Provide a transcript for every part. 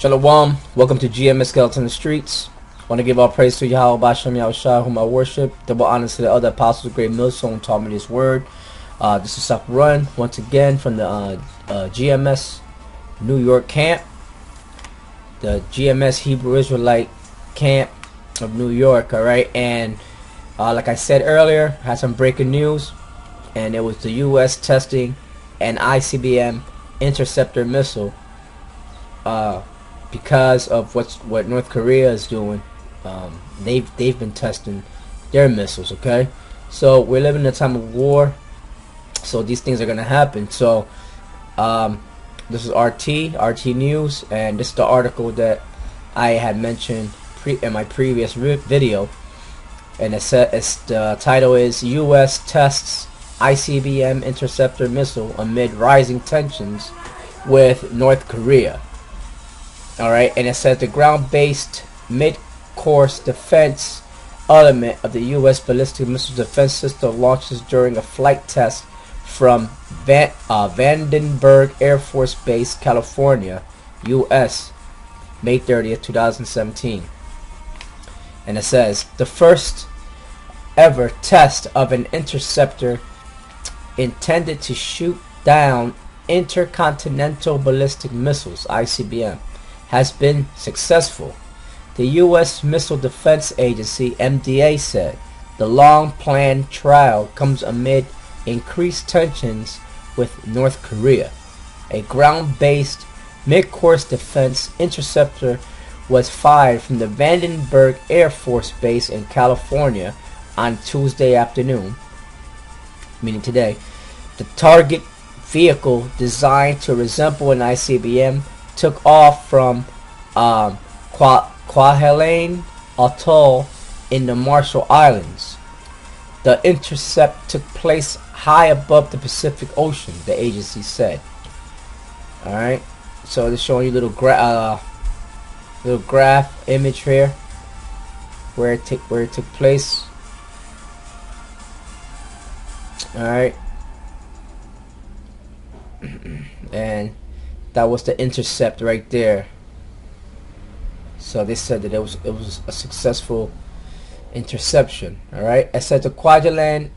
Shalom, welcome to GMS Skeleton in the Streets. I want to give all praise to Yahweh Bashem Yahushua, whom I worship. Double honor to the other apostles of great millstone who taught me this word. This is Suck Run, once again from the GMS New York camp. The GMS Hebrew Israelite camp of New York, alright? And like I said earlier, I had some breaking news. And it was the U.S. testing an Icbm interceptor missile. Because of what North Korea is doing, they've been testing their missiles. Okay, so we're living in a time of war, so these things are gonna happen. So this is RT News, and this is the article that I had mentioned in my previous video, and the title is U.S. tests Icbm interceptor missile amid rising tensions with North Korea. Alright, and it says the ground-based mid-course defense element of the U.S. ballistic missile defense system launches during a flight test from Vandenberg Air Force Base, California, U.S., May 30th, 2017. And it says, the first ever test of an interceptor intended to shoot down intercontinental ballistic missiles, ICBM, has been successful. The U.S. Missile Defense Agency, MDA, said the long-planned trial comes amid increased tensions with North Korea. A ground-based mid-course defense interceptor was fired from the Vandenberg Air Force Base in California on Tuesday afternoon, meaning today. The target vehicle, designed to resemble an ICBM, took off from Kwajalein Atoll in the Marshall Islands. The intercept took place high above the Pacific Ocean, the agency said. Alright, so they're showing you little graph image here where it took place. Alright. And that was the intercept right there. So they said that it was a successful interception. All right. I said the Kwajalein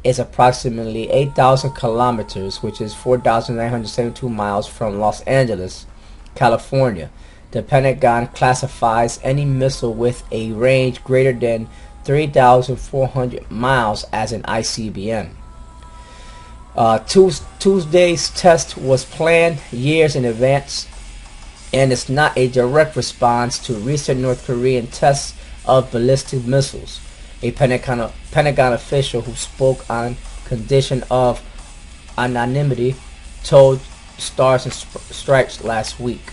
is approximately 8,000 kilometers, which is 4,972 miles from Los Angeles, California. The Pentagon classifies any missile with a range greater than 3,400 miles as an ICBM. Tuesday's test was planned years in advance, and it's not a direct response to recent North Korean tests of ballistic missiles, a Pentagon official who spoke on condition of anonymity told Stars and Stripes last week.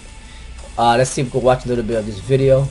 Let's see if we can watch a little bit of this video.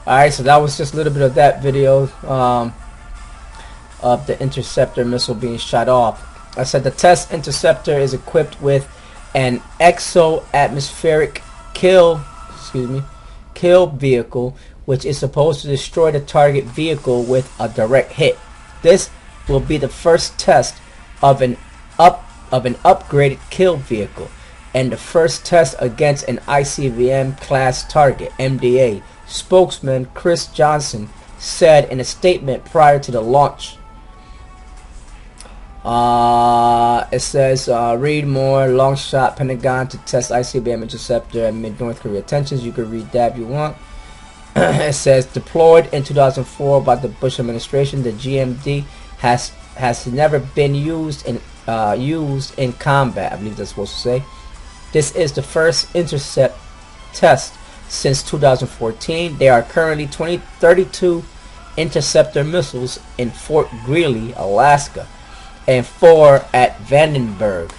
Alright, so that was just a little bit of that video of the interceptor missile being shot off. I said the test interceptor is equipped with an exo-atmospheric kill vehicle, which is supposed to destroy the target vehicle with a direct hit. This will be the first test of an upgraded kill vehicle, and the first test against an ICBM class target, MDA. Spokesman Chris Johnson said in a statement prior to the launch. It says, read more. Long shot Pentagon to test ICBM interceptor amid North Korea tensions. You can read that if you want. It says, deployed in 2004 by the Bush administration, the GMD has never been used in combat. I believe that's supposed to say. This is the first intercept test since 2014. There are currently 32 interceptor missiles in Fort Greely, Alaska, and 4 at Vandenberg.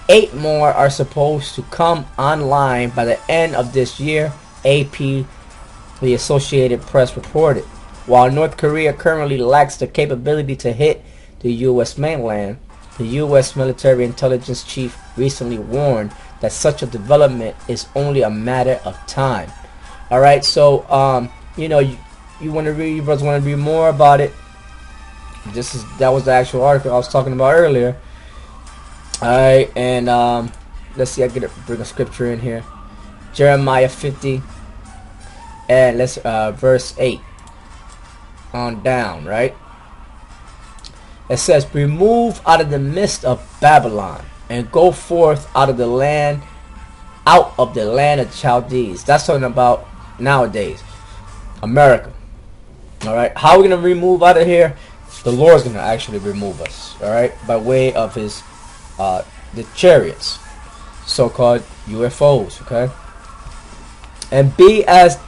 8 more are supposed to come online by the end of this year, AP, the Associated Press, reported. While North Korea currently lacks the capability to hit the U.S. mainland, the U.S. military intelligence chief recently warned that such a development is only a matter of time. Alright, so, you know, you want to read, you brothers want to read more about it. That was the actual article I was talking about earlier. Alright, and let's see, bring a scripture in here. Jeremiah 50, and let's verse 8 on down, right? It says, remove out of the midst of Babylon, and go forth out of the land of Chaldees. That's talking about nowadays, America. Alright, how are we going to remove out of here? The Lord's going to actually remove us, alright, by way of his the chariots, so-called UFOs, okay? And be as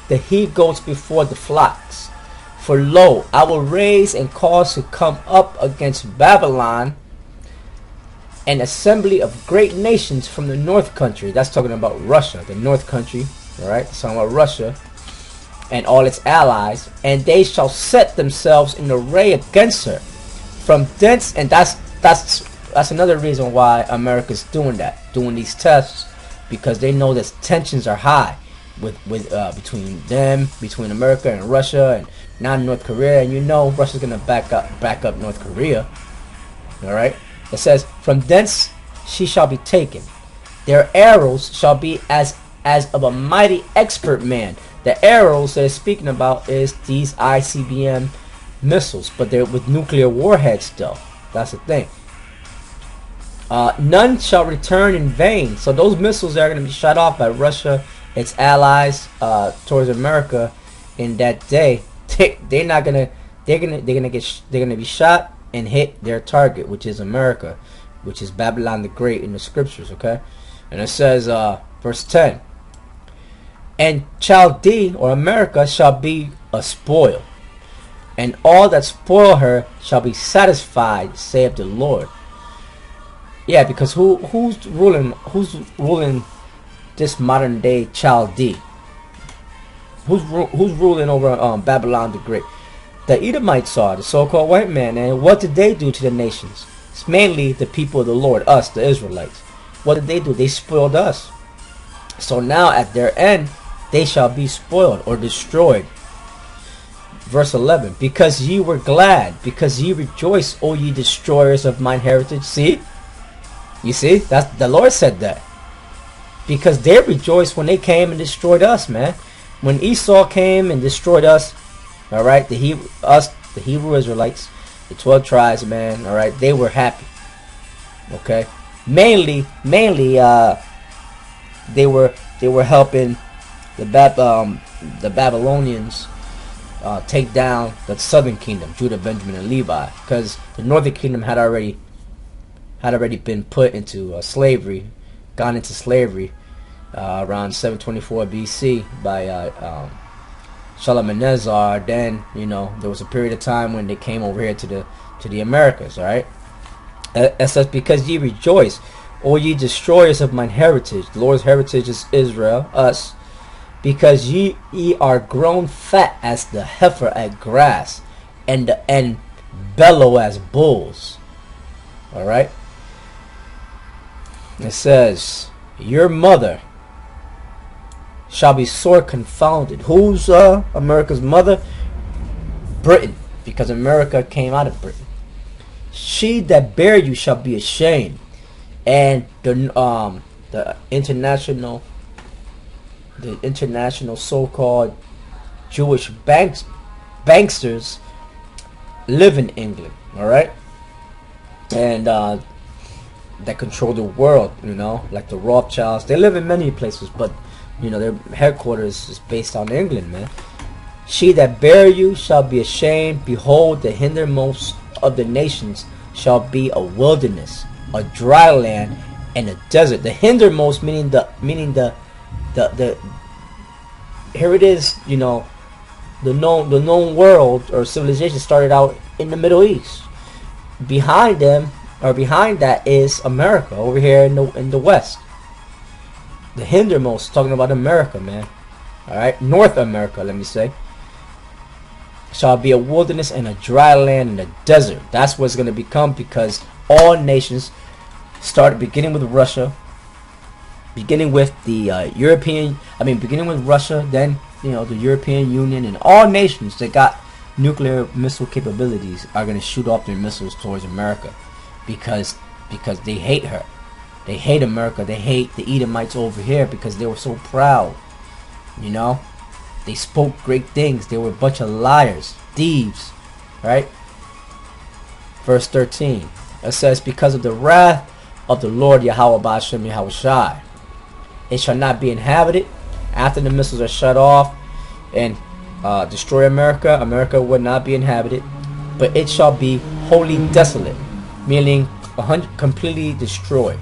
the he-goats before the flocks. For lo, I will raise and cause to come up against Babylon an assembly of great nations from the north country. That's talking about Russia, the north country, alright? It's talking about Russia and all its allies, and they shall set themselves in array against her. From thence, and that's another reason why America's doing these tests, because they know that tensions are high between America and Russia, and now North Korea, and you know Russia's gonna back up North Korea. All right. It says, from thence she shall be taken. Their arrows shall be as of a mighty expert man. The arrows that it's speaking about is these ICBM missiles, but they're with nuclear warheads though. That's the thing. None shall return in vain. So those missiles are going to be shot off by Russia, its allies, towards America in that day. They're gonna be shot and hit their target, which is America, which is Babylon the Great in the scriptures. Okay, and it says, verse 10. And Chaldee, or America, shall be a spoil, and all that spoil her shall be satisfied, saith the Lord. Yeah, because who's ruling this modern day Chaldee? Who's ruling over Babylon the Great? The Edomites are the so-called white man, and what did they do to the nations? It's mainly the people of the Lord, us, the Israelites. What did they do? They spoiled us. So now at their end, they shall be spoiled or destroyed. Verse 11, because ye were glad, because ye rejoice, O ye destroyers of mine heritage. See? You see? That's the Lord said that. Because they rejoiced when they came and destroyed us, man. When Esau came and destroyed us, alright, the Hebrew Israelites, the 12 tribes, man, alright, they were happy. Okay? Mainly they were helping the Babylonians take down the southern kingdom, Judah, Benjamin, and Levi, because the northern kingdom had already been put into slavery, gone into slavery around 724 BC by Shalmaneser. Then there was a period of time when they came over here to the Americas. All right, it says, because ye rejoice, O ye destroyers of mine heritage. The Lord's heritage is Israel, us. Because ye are grown fat as the heifer at grass, and bellow as bulls. All right. It says, your mother shall be sore confounded. Who's America's mother? Britain, because America came out of Britain. She that bare you shall be ashamed, and the international so-called Jewish banksters live in England. All right, and that control the world. You know, like the Rothschilds. They live in many places, but you know their headquarters is based on England, man. She that bare you shall be ashamed. Behold, the hindermost of the nations shall be a wilderness, a dry land, and a desert. The hindermost meaning the here it is, you know, the known world or civilization started out in the Middle East. Behind them or behind that is America over here in the West. The hindermost, talking about America, man. All right, North America, let me say, shall be a wilderness and a dry land and a desert. That's what it's going to become, because all nations started beginning with Russia, beginning with the beginning with Russia, then you know the European Union, and all nations that got nuclear missile capabilities are going to shoot off their missiles towards America, because they hate her, they hate America, they hate the Edomites over here because they were so proud, you know. They spoke great things. They were a bunch of liars, thieves, right? Verse 13, it says, because of the wrath of the Lord Yahweh Ba'ashem Yahweh Shai, it shall not be inhabited. After the missiles are shut off and destroy America, America would not be inhabited, but it shall be wholly desolate, meaning completely destroyed.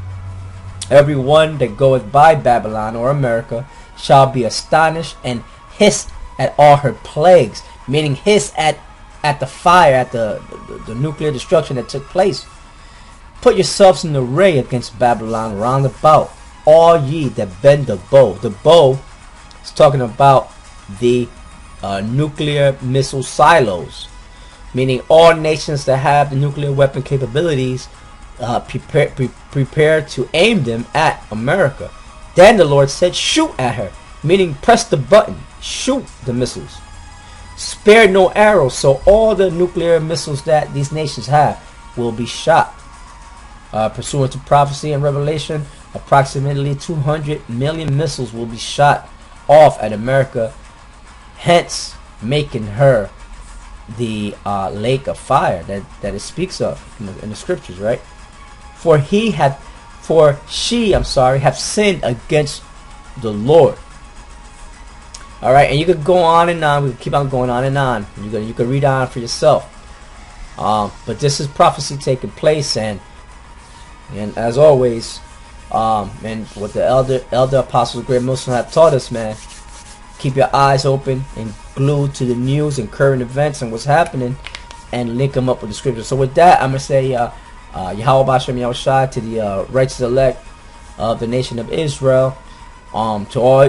Everyone that goeth by Babylon or America shall be astonished and hiss at all her plagues, meaning hiss at the fire, at the nuclear destruction that took place. Put yourselves in array against Babylon round about, all ye that bend the bow. The bow is talking about the nuclear missile silos, meaning all nations that have the nuclear weapon capabilities prepare to aim them at America. Then the Lord said, shoot at her, meaning press the button, shoot the missiles. Spare no arrows, so all the nuclear missiles that these nations have will be shot. Pursuant to prophecy and revelation, approximately 200 million missiles will be shot off at America, hence making her the lake of fire that it speaks of in the scriptures, right? For she hath sinned against the Lord. All right, and you could go on and on. We could keep on going on and on. You could read on for yourself. But this is prophecy taking place, and as always, and what the elder apostles, great Muslims, have taught us, man. Keep your eyes open and glued to the news and current events and what's happening, and link them up with the scriptures. So with that, I'm gonna say Yahweh Ba'ashem Yahweh Shai to the righteous elect of the nation of Israel. To all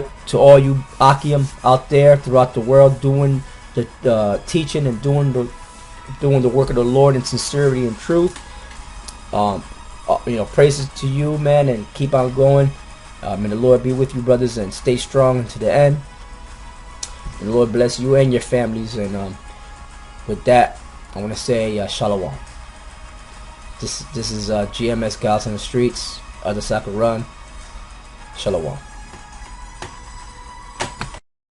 you Icbm out there throughout the world, doing the teaching and doing the work of the Lord in sincerity and truth. Praises to you, man, and keep on going. May the Lord be with you, brothers, and stay strong to the end. And the Lord bless you and your families. And with that, I want to say shalom. This is GMS Guys on the Streets, Other Soccer Run. Shalom.